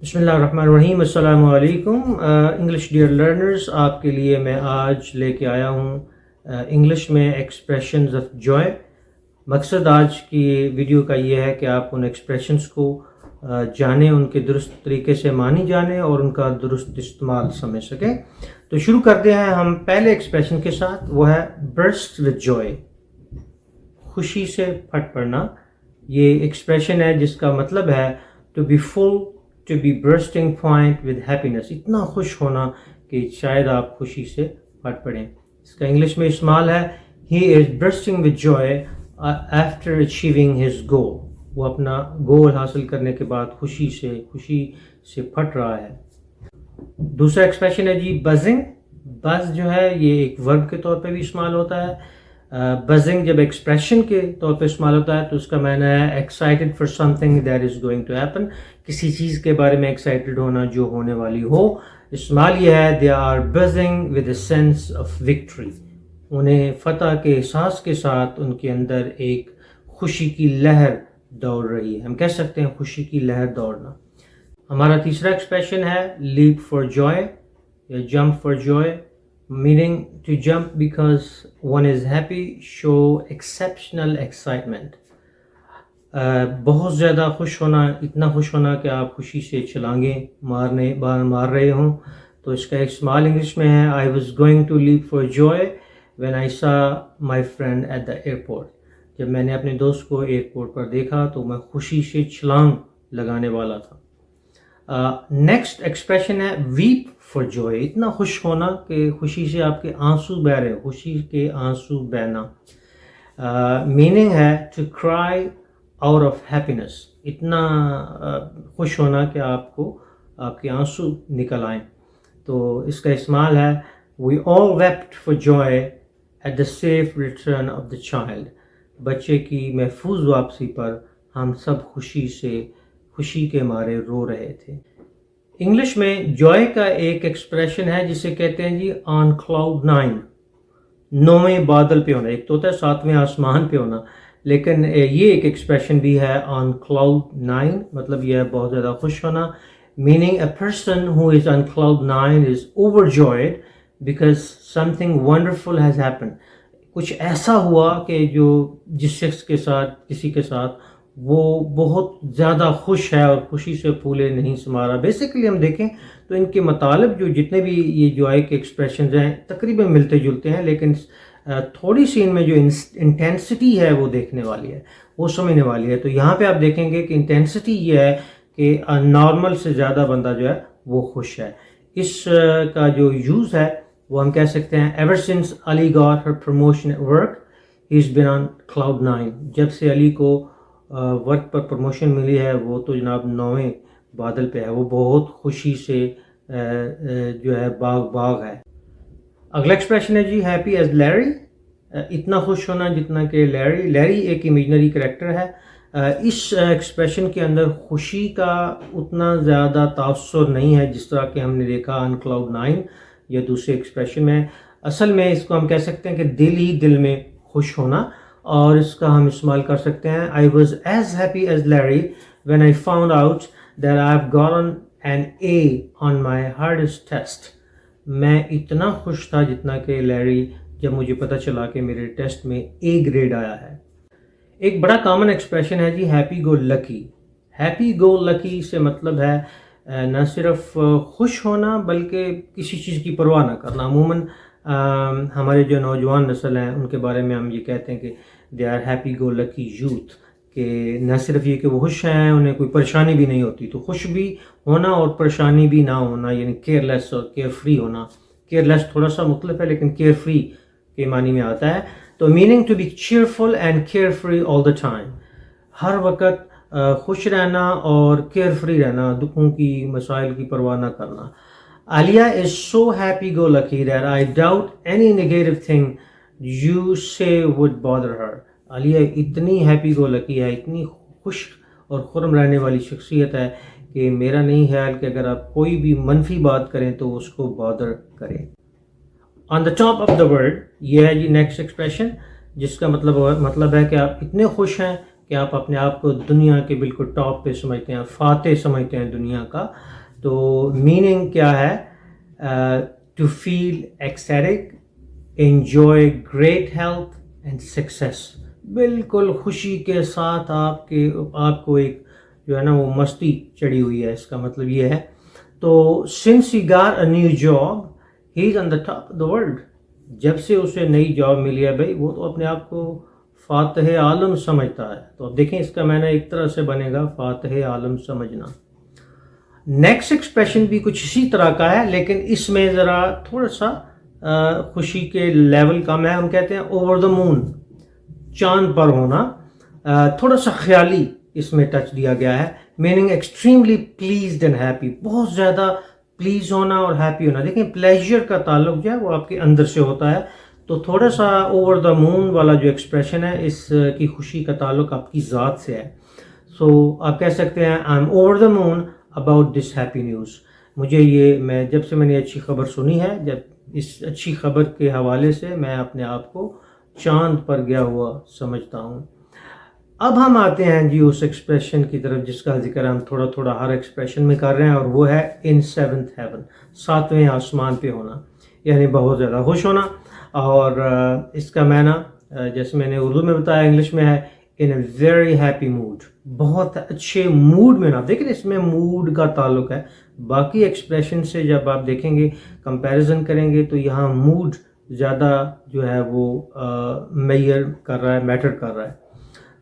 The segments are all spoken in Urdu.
بسم اللہ الرحمن الرحیم. السلام علیکم انگلش ڈیئر لرنرز. آپ کے لیے میں آج لے کے آیا ہوں انگلش میں ایکسپریشنز آف جوائے. مقصد آج کی ویڈیو کا یہ ہے کہ آپ ان ایکسپریشنز کو جانیں، ان کے درست طریقے سے معنی جانیں اور ان کا درست استعمال سمجھ سکیں. تو شروع کرتے ہیں ہم پہلے ایکسپریشن کے ساتھ. وہ ہے برسٹ ود جوائے، خوشی سے پھٹ پڑنا. یہ ایکسپریشن ہے جس کا مطلب ہے to be full, to be bursting point with happiness, اتنا خوش ہونا کہ شاید آپ خوشی سے پھٹ پڑیں. اس کا انگلش میں استعمال ہے he is bursting with joy after achieving his goal. وہ اپنا گول حاصل کرنے کے بعد خوشی سے پھٹ رہا ہے. دوسرا ایکسپریشن ہے جی بزنگ. بز جو ہے یہ ایک ورب کے طور پہ بھی استعمال ہوتا ہے. بزنگ جب ایکسپریشن کے طور پہ استعمال ہوتا ہے تو اس کا معنی ہے excited for something that is going to happen, کسی چیز کے بارے میں ایکسائٹیڈ ہونا جو ہونے والی ہو. استعمال یہ ہے they are buzzing with a sense of victory, انہیں فتح کے احساس کے ساتھ ان کے اندر ایک خوشی کی لہر دوڑ رہی ہے. ہم کہہ سکتے ہیں خوشی کی لہر دوڑنا. ہمارا تیسرا ایکسپریشن ہے لیپ فار جوائے یا jump for joy. meaning to jump because one is happy, show exceptional excitement. بہت زیادہ خوش ہونا، اتنا خوش ہونا کہ آپ خوشی سے چھلانگیں مار رہے ہوں. تو اس کا استعمال انگلش میں ہے I was going to leap for joy when I saw my friend at the airport. جب میں نے اپنے دوست کو ایئرپورٹ پر دیکھا تو میں خوشی سے چھلانگ لگانے والا تھا. نیکسٹ ایکسپریشن ہے ویپ فار جوائے، اتنا خوش ہونا کہ خوشی سے آپ کے آنسو بہ رہے، خوشی کے آنسو بہنا. میننگ ہے to cry out of happiness, اتنا خوش ہونا کہ آپ کے آنسو نکل آئیں. تو اس کا استعمال ہے we all wept for joy at the safe return of the child. بچے کی محفوظ واپسی پر ہم سب خوشی کے مارے رو رہے تھے. انگلش میں جوائے کا ایک ایکسپریشن ہے جسے کہتے ہیں جی آن کلاؤڈ 9، نویں بادل پہ ہونا. ایک تو ہوتا ہے ساتویں آسمان پہ ہونا، لیکن یہ ایک ایکسپریشن بھی ہے آن کلاؤڈ 9، مطلب یہ ہے بہت زیادہ خوش ہونا. Meaning a person who is on cloud 9 is overjoyed because something wonderful has happen. کچھ ایسا ہوا کہ جو جس شخص کے ساتھ، کسی کے ساتھ وہ بہت زیادہ خوش ہے اور خوشی سے پھولے نہیں سما رہا. بیسیکلی ہم دیکھیں تو ان کے مطالب جو جتنے بھی یہ جوائے کے ایکسپریشنز ہیں تقریباً ملتے جلتے ہیں، لیکن تھوڑی سی ان میں جو انٹینسٹی ہے وہ دیکھنے والی ہے، وہ سمجھنے والی ہے. تو یہاں پہ آپ دیکھیں گے کہ انٹینسٹی یہ ہے کہ نارمل سے زیادہ بندہ جو ہے وہ خوش ہے. اس کا جو یوز ہے وہ ہم کہہ سکتے ہیں ever since Ali got her promotion at work he is been on cloud 9. جب سے علی کو ورک پر پروموشن ملی ہے وہ تو جناب 9ویں بادل پہ ہے، وہ بہت خوشی سے جو ہے باغ ہے. اگلا ایکسپریشن ہے جی ہیپی ایز لیری، اتنا خوش ہونا جتنا کہ لیری ایک امیجنری کریکٹر ہے. اس ایکسپریشن کے اندر خوشی کا اتنا زیادہ تاثر نہیں ہے جس طرح کہ ہم نے دیکھا آن کلاؤڈ 9 یا دوسرے ایکسپریشن میں. اصل میں اس کو ہم کہہ سکتے ہیں کہ دل ہی دل میں خوش ہونا، اور اس کا ہم استعمال کر سکتے ہیں I was as happy as Larry when I found out that I've gotten an A on my hardest test. میں اتنا خوش تھا جتنا کہ لیری جب مجھے پتہ چلا کہ میرے ٹیسٹ میں A گریڈ آیا ہے. ایک بڑا کامن ایکسپریشن ہے جی ہیپی گو لکی. ہیپی گو لکی سے مطلب ہے نہ صرف خوش ہونا بلکہ کسی چیز کی پرواہ نہ کرنا. عموماً ہمارے جو نوجوان نسل ہیں ان کے بارے میں ہم یہ کہتے ہیں کہ they are happy go lucky youth, کہ نہ صرف یہ کہ وہ خوش ہیں، انہیں کوئی پریشانی بھی نہیں ہوتی. تو خوش بھی ہونا اور پریشانی بھی نہ ہونا یعنی کیئر لیس اور کیئر فری ہونا. کیئر لیس تھوڑا سا مختلف ہے لیکن کیئر فری کے معنی میں آتا ہے. تو meaning to be cheerful and carefree all the time, ہر وقت خوش رہنا اور کیئر فری رہنا، دکھوں کی مسائل کی پرواہ نہ کرنا. Alia is so happy go lucky that I doubt any negative thing you say would bother her. Alia اتنی ہیپی گو لکی ہے، اتنی خوش اور خرم رہنے والی شخصیت ہے کہ میرا نہیں خیال کہ اگر آپ کوئی بھی منفی بات کریں تو اس کو بادر کریں. on the top of the world، یہ ہے جی نیکسٹ ایکسپریشن جس کا مطلب ہے کہ آپ اتنے خوش ہیں کہ آپ اپنے آپ کو دنیا کے بالکل ٹاپ پہ سمجھتے ہیں, فاتح سمجھتے ہیں دنیا کا. تو میننگ کیا ہے؟ To feel ecstatic, enjoy great health and success. بالکل خوشی کے ساتھ آپ کو ایک جو ہے نا وہ مستی چڑھی ہوئی ہے, اس کا مطلب یہ ہے. تو since he got a new job he is on the top of the world. جب سے اسے نئی جاب ملی ہے بھائی, وہ تو اپنے آپ کو فاتح عالم سمجھتا ہے. تو اب دیکھیں اس کا معنی ایک طرح سے بنے گا فاتح عالم سمجھنا. نیکسٹ ایکسپریشن بھی کچھ اسی طرح کا ہے, لیکن اس میں ذرا تھوڑا سا خوشی کے لیول کم ہے. ہم کہتے ہیں اوور دا مون, چاند پر ہونا. تھوڑا سا خیالی اس میں ٹچ دیا گیا ہے. Meaning extremely pleased and happy, بہت زیادہ پلیز ہونا اور ہیپی ہونا. دیکھیں پلیجر کا تعلق جو ہے وہ آپ کے اندر سے ہوتا ہے, تو تھوڑا سا اوور دا مون والا جو ایکسپریشن ہے اس کی خوشی کا تعلق آپ کی ذات سے ہے. سو آپ کہہ سکتے ہیں I am over the moon about this happy news. مجھے جب سے میں نے اچھی خبر سنی ہے, جب اس اچھی خبر کے حوالے سے میں اپنے آپ کو چاند پر گیا ہوا سمجھتا ہوں. اب ہم آتے ہیں جی اس ایکسپریشن کی طرف جس کا ذکر ہم تھوڑا تھوڑا ہر ایکسپریشن میں کر رہے ہیں, اور وہ ہے ان سیونتھ ہیون, ساتویں آسمان پہ ہونا, یعنی بہت زیادہ خوش ہونا. اور اس کا معنی جیسے میں نے اردو میں بتایا, انگلش میں ہے ان اے ویری ہیپی موڈ, بہت اچھے موڈ میں نا. دیکھیں اس میں موڈ کا تعلق ہے. باقی ایکسپریشن سے جب آپ دیکھیں گے, کمپیریزن کریں گے, تو یہاں موڈ زیادہ جو ہے وہ میئر کر رہا ہے, میٹر کر رہا ہے.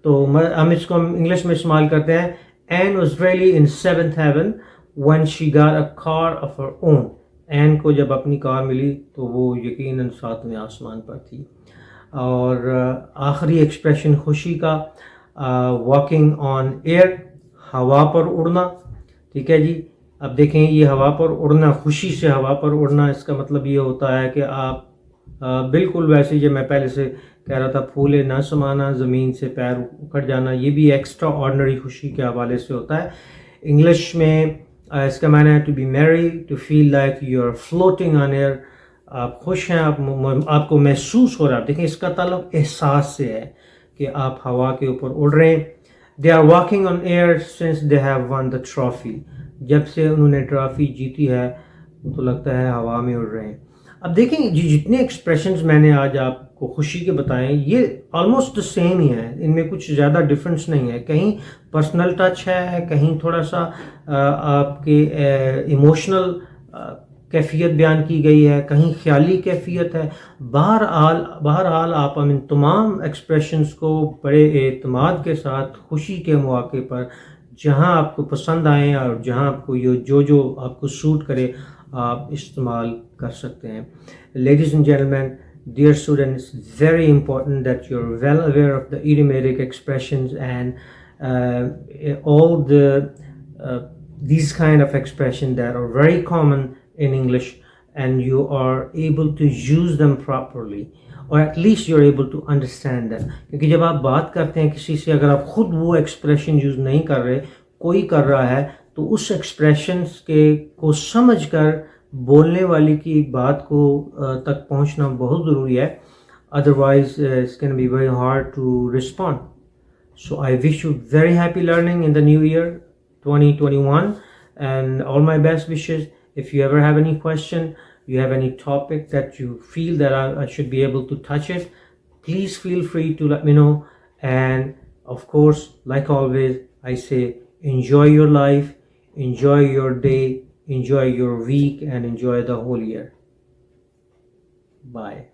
تو ہم اس کو انگلش میں استعمال کرتے ہیں Anne was really in seventh heaven when she got a car of her own. Ann کو جب اپنی کار ملی تو وہ یقیناً ساتویں آسمان پر تھی. اور آخری ایکسپریشن خوشی کا واکنگ آن ایئر, ہوا پر اڑنا. ٹھیک ہے جی. اب دیکھیں یہ ہوا پر اڑنا, خوشی سے ہوا پر اڑنا, اس کا مطلب یہ ہوتا ہے کہ آپ بالکل ویسے جو میں پہلے سے کہہ رہا تھا, پھولے نہ سمانا, زمین سے پیر اکھڑ جانا, یہ بھی ایکسٹرا آرڈنری خوشی کے حوالے سے ہوتا ہے. انگلش میں اس کا معنی ہے to be merry, to feel like you are floating on air. آپ خوش ہیں, آپ کو محسوس ہو رہا ہے. دیکھیں اس کا تعلق احساس سے ہے کہ آپ ہوا کے اوپر اڑ رہے ہیں. They are walking on air since they have won the trophy. جب سے انہوں نے ٹرافی جیتی ہے تو لگتا ہے ہوا میں اڑ رہے ہیں. اب دیکھیں جی جتنے ایکسپریشنز میں نے آج آپ کو خوشی کے بتائیں, یہ آلموسٹ سیم ہی ہیں, ان میں کچھ زیادہ ڈفرینس نہیں ہے. کہیں پرسنل ٹچ ہے, کہیں تھوڑا سا آپ کے ایموشنل کیفیت بیان کی گئی ہے, کہیں خیالی کیفیت ہے. بہرحال آپ ان تمام ایکسپریشنز کو بڑے اعتماد کے ساتھ خوشی کے مواقع پر جہاں آپ کو پسند آئیں اور جہاں آپ کو جو آپ کو سوٹ کرے آپ استعمال کر سکتے ہیں. Ladies and gentlemen, dear students, very important that you're well aware of the idiomatic expressions and all these kind of expressions that are very common in English, and you are able to use them properly, or at least you're able to understand them. کیونکہ جب آپ بات کرتے ہیں کسی سے, اگر آپ خود وہ ایکسپریشن یوز نہیں کر رہے, کوئی کر رہا ہے, تو اس ایکسپریشنس کو سمجھ کر بولنے والی کی بات کو تک پہنچنا بہت ضروری ہے. Otherwise it's can be very hard to respond. So I wish you very happy learning in the new year 2021 and all my best wishes. If you ever have any question, you have any topic that you feel that I should be able to touch it, please feel free to let me know. And of course, like always, I say enjoy your life, enjoy your day, enjoy your week, and enjoy the whole year. Bye.